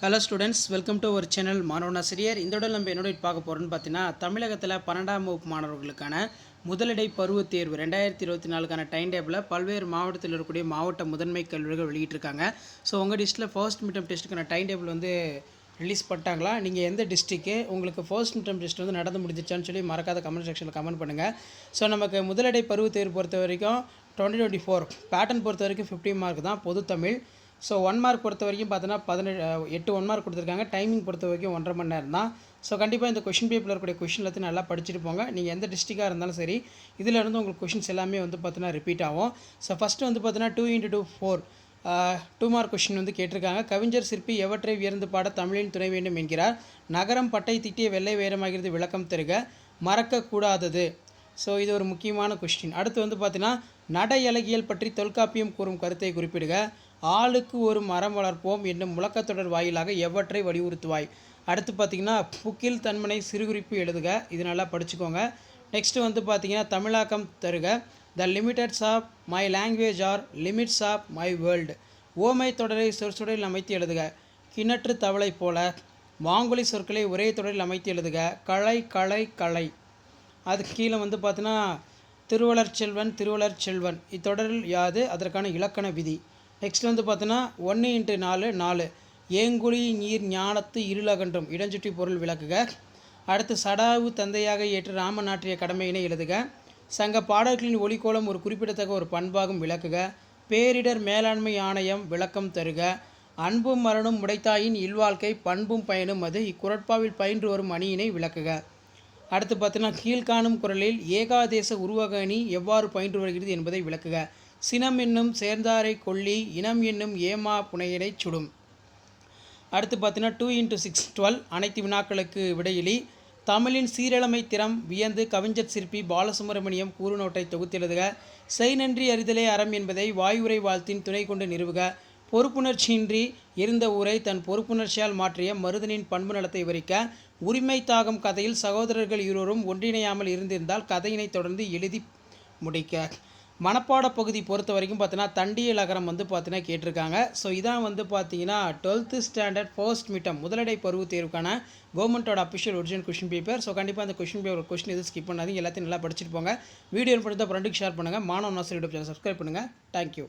Hello students, welcome to our channel Maanavan Aasiriyar. இந்த உடல் நம்ம என்னோட பார்க்க போகிறோன்னு பார்த்தீங்கன்னா, தமிழகத்தில் 12ஆம் வகுப்பு மாணவர்களுக்கான முதலிடை பருவத் தேர்வு 2024க்கான டைம் டேபிளில் பல்வேறு மாவட்டத்தில் இருக்கக்கூடிய மாவட்ட முதன்மை கல்லூரிகள் வெளியிட்டிருக்காங்க. ஸோ உங்கள் டிஸ்ட்ரிக்டில் ஃபர்ஸ்ட் மிட் டெர்ம் டெஸ்ட்டுக்கான டைம் டேபிள் ரிலீஸ் பண்ணிட்டாங்களா? நீங்கள் எந்த டிஸ்ட்ரிக்கு, உங்களுக்கு ஃபர்ஸ்ட் மிட் டெர்ம் டெஸ்ட் நடந்து முடிஞ்சிச்சான்னு சொல்லி மறக்காத கமெண்ட் செக்ஷனில் கமெண்ட் பண்ணுங்கள். ஸோ நமக்கு முதலிடை பருவத் தேர்வு பொறுத்த வரைக்கும் 2024 பேட்டர்ன் பொறுத்த வரைக்கும் 50 மார்க் தான் பொது தமிழ். ஸோ 1 மார்க் பொறுத்த வரைக்கும் பார்த்தோன்னா 8 1 மார்க் கொடுத்துருக்காங்க. டைமிங் பொறுத்த வரைக்கும் 1.5 மணி நேரம் தான். ஸோ கண்டிப்பாக இந்த கொஷின் பேப்பரில் இருக்கக்கூடிய கொஷின் எல்லாத்தையும் நல்லா படிச்சுட்டு போங்க. நீங்கள் எந்த டிஸ்ட்ரிக்டாக இருந்தாலும் சரி, இதில் இருந்து உங்களுக்கு கொஷின்ஸ் எல்லாமே பார்த்தீங்கன்னா ரிப்பீட் ஆகும். ஸோ ஃபஸ்ட்டு பார்த்தீங்கன்னா 2 × 2 4 2 மார்க் கொஷின் கேட்டிருக்காங்க. கவிஞர் சிற்பி எவற்றை உயர்ந்து பாட தமிழின் துணை வேண்டும் என்கிறார். நகரம் பட்டை திட்டிய வெள்ளை வேரமாகிறது விளக்கம் தருக. மறக்கக்கூடாதது. ஸோ இது ஒரு முக்கியமான கொஸ்டின். அடுத்து பார்த்தீங்கன்னா நடை அழகியல் பற்றி தொல்காப்பியம் கூறும் கருத்தை குறிப்பிடுக. ஆளுக்கு ஒரு மரம் வளர்ப்போம் என்னும் முழக்கத்தொடர் வாயிலாக எவற்றை வலியுறுத்துவாய். அடுத்து பார்த்திங்கன்னா புக்கில் தன்மனை சிறுகுறிப்பு எழுதுக. இது நல்லா படிச்சுக்கோங்க. நெக்ஸ்ட்டு பார்த்திங்கன்னா தமிழாக்கம் தருக. The limits of my language are limits of my world. ஓமை தொடரை சொற்சொடரில் அமைத்து எழுதுக. கிணற்று தவளை போல. வாங்கொலி சொற்களை ஒரே தொடரில் அமைத்து எழுதுக. களை களை களை. அதுக்கு கீழே பார்த்தீங்கன்னா திருவளர் செல்வன் இத்தொடரில் யாது அதற்கான இலக்கண விதி. நெக்ஸ்ட் பார்த்தீங்கன்னா 1 × 4 4. ஏங்குழி நீர் ஞானத்து இருளகன்றும் இடஞ்சுற்றி பொருள் விளக்குக. அடுத்து சடாவு தந்தையாக ஏற்று ராமன் ஆற்றிய கடமையினை எழுதுக. சங்க பாடல்களின் ஒளிக்கோலம் ஒரு குறிப்பிடத்தக்க ஒரு பண்பாகும் விளக்குக. பேரிடர் மேலாண்மை ஆணையம் விளக்கம் தருக. அன்பும் மரணும் உடைத்தாயின் இல்வாழ்க்கை பண்பும் பயனும் அது இக்குறட்பாவில் பயின்று வரும் அணியினை விளக்குக. அடுத்து பார்த்தீங்கன்னா கீழ்காணும் குரலில் ஏகாதேச உருவக அணி எவ்வாறு பயின்று வருகிறது என்பதை விளக்குக. சினம் என்னும் சேர்ந்தாரை கொல்லி இனம் என்னும் ஏமா புனையனை சுடும். அடுத்து பார்த்தீங்கன்னா 2 × 6 12. அனைத்து வினாக்களுக்கு விடையிலி. தமிழின் சீரழமை திறம் வியந்து கவிஞர் சிற்பி பாலசுப்ரமணியம் கூறுநோட்டை தொகுத்தெழுதுக. செய் நன்றி அறிதலே அறம் என்பதை வாயுரை வாழ்த்தின் துணை கொண்டு நிறுவுக. பொறுப்புணர்ச்சியின்றி இருந்த ஊரை தன் பொறுப்புணர்ச்சியால் மாற்றிய மருதனின் பண்பு நலத்தை விவரிக்க. உரிமை தாகம் கதையில் சகோதரர்கள் இருவரும் ஒன்றிணையாமல் இருந்திருந்தால் கதையினை தொடர்ந்து எழுதி முடிக்க. மனப்பாட பகுதி பொறுத்த வரைக்கும் பார்த்தீங்கன்னா தண்டியல் அகரம் பார்த்தீங்கன்னா கேட்டிருக்காங்க. ஸோ இதான் பார்த்தீங்கன்னா 12th ஸ்டாண்டர்ட் ஃபர்ஸ்ட் மிட்டம் முதலடை பருவத் தேர்வுக்கான கவர்மெண்ட்டோட official original question paper. So கண்டிப்பாக அந்த கொஷின் எதுவும் ஸ்கிப் பண்ணாதீங்க. எல்லாத்தையும் நல்லா படிச்சுட்டு போங்க. வீடியோ படித்த ஃப்ரெண்டுக்கு ஷேர் பண்ணுங்கள். மாணவன் ஆசிரியர் யூடியூப் சேனல் சப்ஸ்கிரைப் பண்ணுங்கள். தேங்க்யூ.